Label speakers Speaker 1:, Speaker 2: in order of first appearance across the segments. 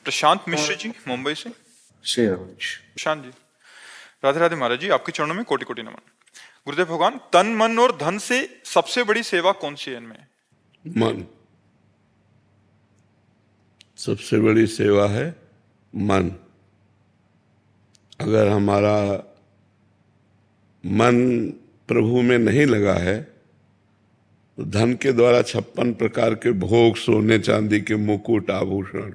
Speaker 1: प्रशांत मिश्र जी मुंबई से। प्रशांत जी, राधे राधे महाराज जी, आपके चरणों में कोटि कोटि नमन। गुरुदेव भगवान, तन मन और धन से सबसे बड़ी सेवा कौन सी है इनमें?
Speaker 2: मन सबसे बड़ी सेवा है। मन, अगर हमारा मन प्रभु में नहीं लगा है तो धन के द्वारा 56 प्रकार के भोग, सोने चांदी के मुकुट, आभूषण,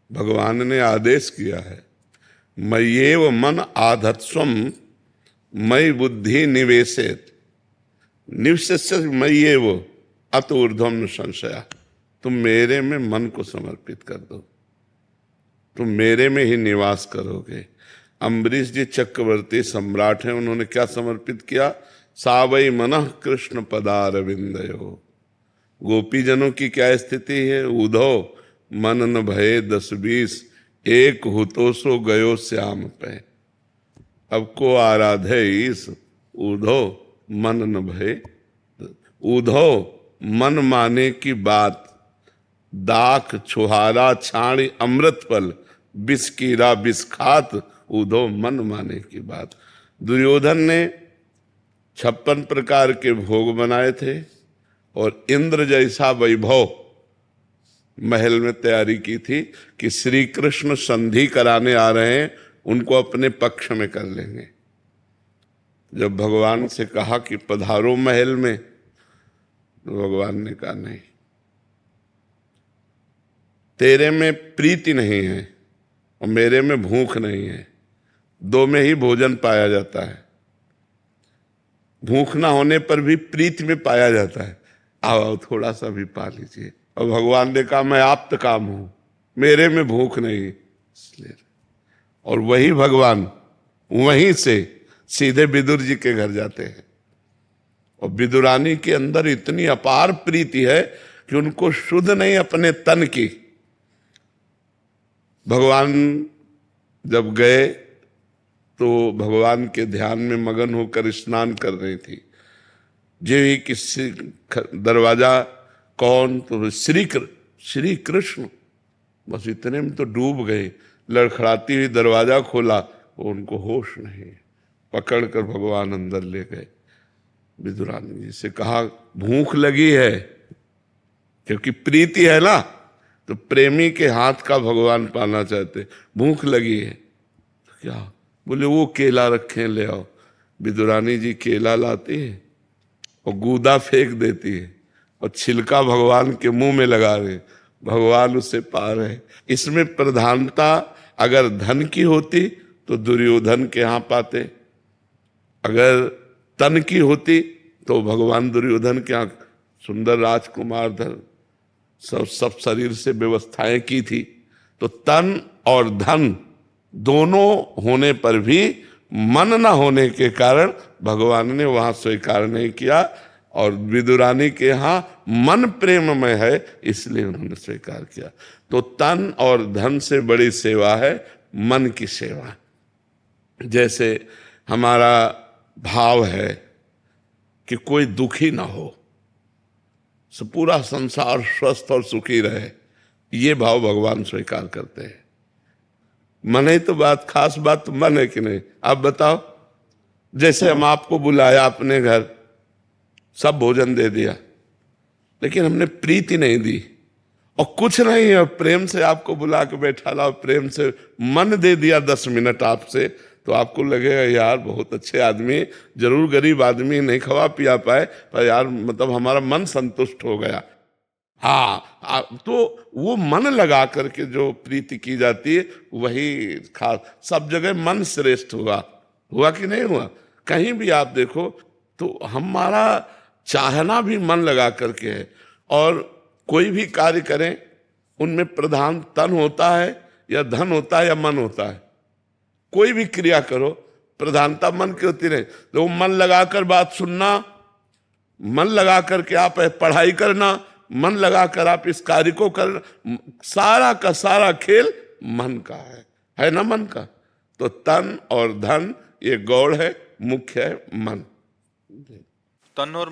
Speaker 2: भगवान ने आदेश किया है, मय्येव मन आधत्स्वम मयि बुद्धि निवेशेत निवस्य मय्येव अत ऊर्ध्वम न संशया। तुम मेरे में मन को समर्पित कर दो, तुम मेरे में ही निवास करोगे। अम्बरीश जी चक्रवर्ती सम्राट हैं, उन्होंने क्या समर्पित किया? सावई मनः कृष्ण पदारविंदयो। गोपीजनों की क्या स्थिति है? उधो मन न भये 10-20 एक हुतो सो गयो श्याम पे। अब को आराधे ईस उधो मन न भये। उधो मन माने की बात, दाख छुहारा छाणी अमृत फल, बिस कीरा बिस खात उधो मन माने की बात। दुर्योधन ने 56 प्रकार के भोग बनाए थे और इंद्र जैसा वैभव महल में तैयारी की थी कि श्री कृष्ण संधि कराने आ रहे हैं, उनको अपने पक्ष में कर लेंगे। जब भगवान से कहा कि पधारो महल में, तो भगवान ने कहा नहीं, तेरे में प्रीति नहीं है और मेरे में भूख नहीं है। दो में ही भोजन पाया जाता है, भूख ना होने पर भी प्रीति में पाया जाता है। आओ थोड़ा सा भी पा लीजिए। और भगवान ने कहा मैं आप्त काम हूं, मेरे में भूख नहीं, इसलिए। और वही भगवान वहीं से सीधे विदुर जी के घर जाते हैं और विदुरानी के अंदर इतनी अपार प्रीति है कि उनको शुद्ध नहीं अपने तन की। भगवान जब गए तो भगवान के ध्यान में मगन होकर स्नान कर रही थी। जो ही किसी दरवाजा, कौन? तो श्री कृष्ण, बस इतने में तो डूब गए। लड़खड़ाती हुई दरवाजा खोला, वो उनको होश नहीं, पकड़ कर भगवान अंदर ले गए। विदुरानी जी से कहा भूख लगी है, क्योंकि प्रीति है ना, तो प्रेमी के हाथ का भगवान पाना चाहते। भूख लगी है तो क्या? बोले वो केला रखे ले आओ। विदुरानी जी केला लाती है और गूदा फेंक देती है और छिलका भगवान के मुंह में लगा रहे, भगवान उसे पा रहे। इसमें प्रधानता अगर धन की होती तो दुर्योधन के यहाँ पाते, अगर तन की होती तो भगवान दुर्योधन के यहाँ सुंदर राजकुमार धन सब शरीर से व्यवस्थाएं की थी। तो तन और धन दोनों होने पर भी मन न होने के कारण भगवान ने वहां स्वीकार नहीं किया। और विदुरानी के यहां मन प्रेममय है, इसलिए उन्होंने स्वीकार किया। तो तन और धन से बड़ी सेवा है मन की सेवा। जैसे हमारा भाव है कि कोई दुखी ना हो, पूरा संसार स्वस्थ और सुखी रहे, ये भाव भगवान स्वीकार करते हैं। मन है तो बात, खास बात तो मन है कि नहीं? आप बताओ। जैसे हम आपको बुलाया अपने घर, सब भोजन दे दिया, लेकिन हमने प्रीति नहीं दी और कुछ नहीं है, प्रेम से आपको बुला के बैठा ला, प्रेम से मन दे दिया 10 मिनट आपसे, तो आपको लगेगा यार बहुत अच्छे आदमी, जरूर गरीब आदमी, नहीं खवा पिया पाए, पर यार मतलब हमारा मन संतुष्ट हो गया। हाँ, तो वो मन लगा करके जो प्रीति की जाती है वही खास। सब जगह मन श्रेष्ठ हुआ कि नहीं हुआ? कहीं भी आप देखो तो हमारा चाहना भी मन लगा करके है। और कोई भी कार्य करें उनमें प्रधान तन होता है या धन होता है या मन होता है। कोई भी क्रिया करो प्रधानता मन की होती नहीं। तो मन लगाकर बात सुनना, मन लगा करके आप पढ़ाई करना, मन लगाकर आप इस कार्य को करना, सारा का सारा खेल मन का है ना? मन का। तो तन और धन ये गौड़ है, मुख्य है मन।
Speaker 1: तन और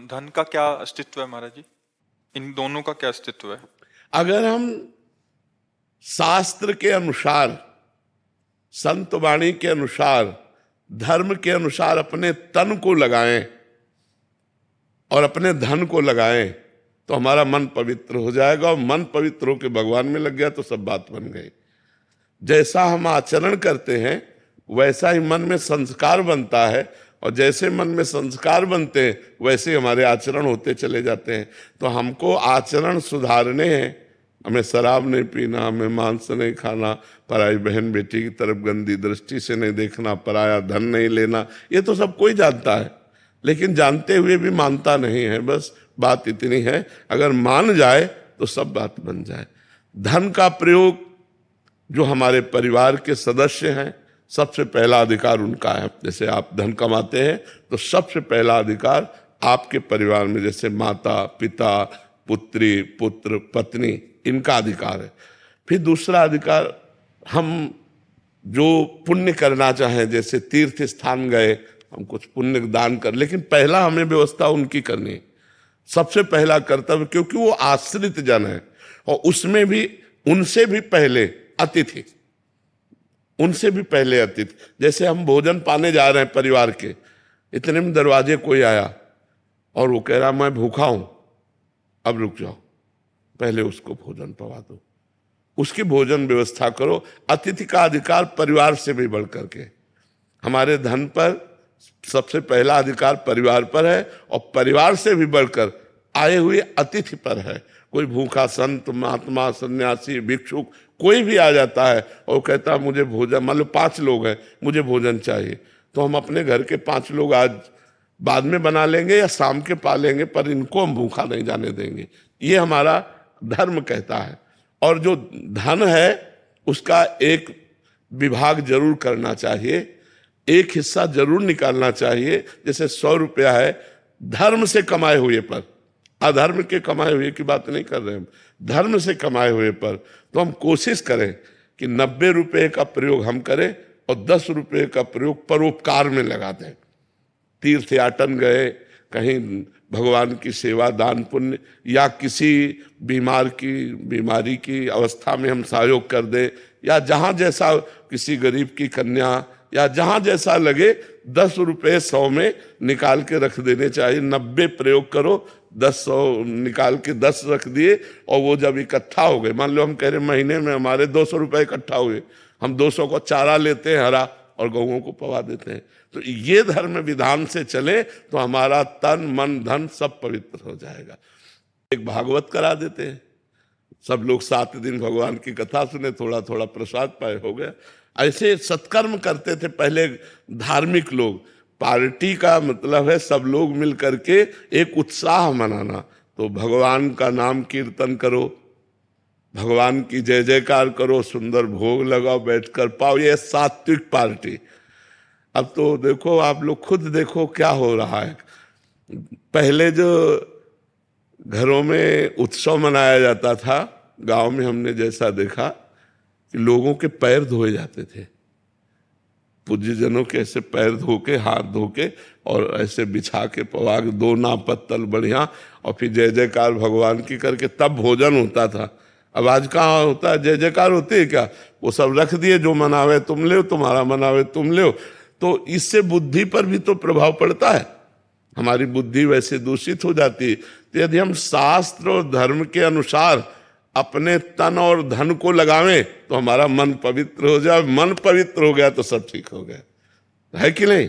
Speaker 1: धन का क्या अस्तित्व है महाराज जी? इन दोनों का क्या अस्तित्व है?
Speaker 2: अगर हम शास्त्र के अनुसार, संत वाणी के अनुसार, धर्म के अनुसार अपने तन को लगाएं और अपने धन को लगाएं तो हमारा मन पवित्र हो जाएगा, और मन पवित्र होकर भगवान में लग गया तो सब बात बन गई। जैसा हम आचरण करते हैं वैसा ही मन में संस्कार बनता है, और जैसे मन में संस्कार बनते हैं वैसे हमारे आचरण होते चले जाते हैं। तो हमको आचरण सुधारने हैं। हमें शराब नहीं पीना, हमें मांस नहीं खाना, पराई बहन बेटी की तरफ गंदी दृष्टि से नहीं देखना, पराया धन नहीं लेना, ये तो सब कोई जानता है, लेकिन जानते हुए भी मानता नहीं है। बस बात इतनी है, अगर मान जाए तो सब बात बन जाए। धन का प्रयोग जो हमारे परिवार के सदस्य हैं, सबसे पहला अधिकार उनका है। जैसे आप धन कमाते हैं तो सबसे पहला अधिकार आपके परिवार में, जैसे माता पिता, पुत्री पुत्र पत्नी, इनका अधिकार है। फिर दूसरा अधिकार, हम जो पुण्य करना चाहें, जैसे तीर्थ स्थान गए, हम कुछ पुण्य दान कर, लेकिन पहला हमें व्यवस्था उनकी करनी है, सबसे पहला कर्तव्य, क्योंकि वो आश्रित जन है, और उसमें भी उनसे भी पहले अतिथि, उनसे भी पहले अतिथि। जैसे हम भोजन पाने जा रहे हैं परिवार के, इतने में दरवाजे कोई आया और वो कह रहा मैं भूखा हूं, अब रुक जाओ, पहले उसको भोजन पवा दो, उसकी भोजन व्यवस्था करो। अतिथि का अधिकार परिवार से भी बढ़ करके, हमारे धन पर सबसे पहला अधिकार परिवार पर है, और परिवार से भी बढ़कर आए हुए अतिथि पर है। कोई भूखा संत, महात्मा, सन्यासी, भिक्षुक कोई भी आ जाता है और कहता है मुझे भोजन, मान लो 5 लोग हैं, मुझे भोजन चाहिए, तो हम अपने घर के 5 लोग आज बाद में बना लेंगे या शाम के पा लेंगे, पर इनको हम भूखा नहीं जाने देंगे। ये हमारा धर्म कहता है। और जो धन है उसका एक विभाग जरूर करना चाहिए, एक हिस्सा जरूर निकालना चाहिए। जैसे 100 रुपया है धर्म से कमाए हुए पर, अधर्म के कमाए हुए की बात नहीं कर रहे हम, धर्म से कमाए हुए पर, तो हम कोशिश करें कि 90 रुपये का प्रयोग हम करें और 10 रुपये का प्रयोग परोपकार में लगा दें। तीर्थ याटन गए, कहीं भगवान की सेवा, दान पुण्य, या किसी बीमारी की अवस्था में हम सहयोग कर दें, या जहाँ जैसा किसी गरीब की कन्या, या जहाँ जैसा लगे 10 रुपये 100 में निकाल के रख देने चाहिए। 90 प्रयोग करो, 100 निकाल के 10 रख दिए, और वो जब इकट्ठा हो गए, मान लो हम कह रहे महीने में हमारे 200 रुपये इकट्ठा हुए, हम 200 को चारा लेते हैं हरा और गऊओं को पवा देते हैं। तो ये धर्म विधान से चले तो हमारा तन मन धन सब पवित्र हो जाएगा। एक भागवत करा देते हैं, सब लोग 7 दिन भगवान की कथा सुने, थोड़ा थोड़ा प्रसाद पाए, हो गया। ऐसे सत्कर्म करते थे पहले धार्मिक लोग। पार्टी का मतलब है सब लोग मिल करके एक उत्साह मनाना। तो भगवान का नाम कीर्तन करो, भगवान की जय जयकार करो, सुंदर भोग लगाओ, बैठकर पाओ, ये सात्विक पार्टी। अब तो देखो, आप लोग खुद देखो क्या हो रहा है। पहले जो घरों में उत्सव मनाया जाता था, गांव में हमने जैसा देखा कि लोगों के पैर धोए जाते थे, पूज्य जनों के ऐसे पैर धो के, हाथ धो के, और ऐसे बिछा के पवाग 2 ना पत्तल बढ़िया, और फिर जय जयकार भगवान की करके तब भोजन होता था। अब आज कहाँ होता है, जय जयकार होती है क्या? वो सब रख दिए, जो मनावे तुम ले, तुम्हारा मनावे तुम ले। तो इससे बुद्धि पर भी तो प्रभाव पड़ता है, हमारी बुद्धि वैसे दूषित हो जाती है। तो यदि हम शास्त्र और धर्म के अनुसार अपने तन और धन को लगावें तो हमारा मन पवित्र हो जाए। मन पवित्र हो गया तो सब ठीक हो गया, है कि नहीं?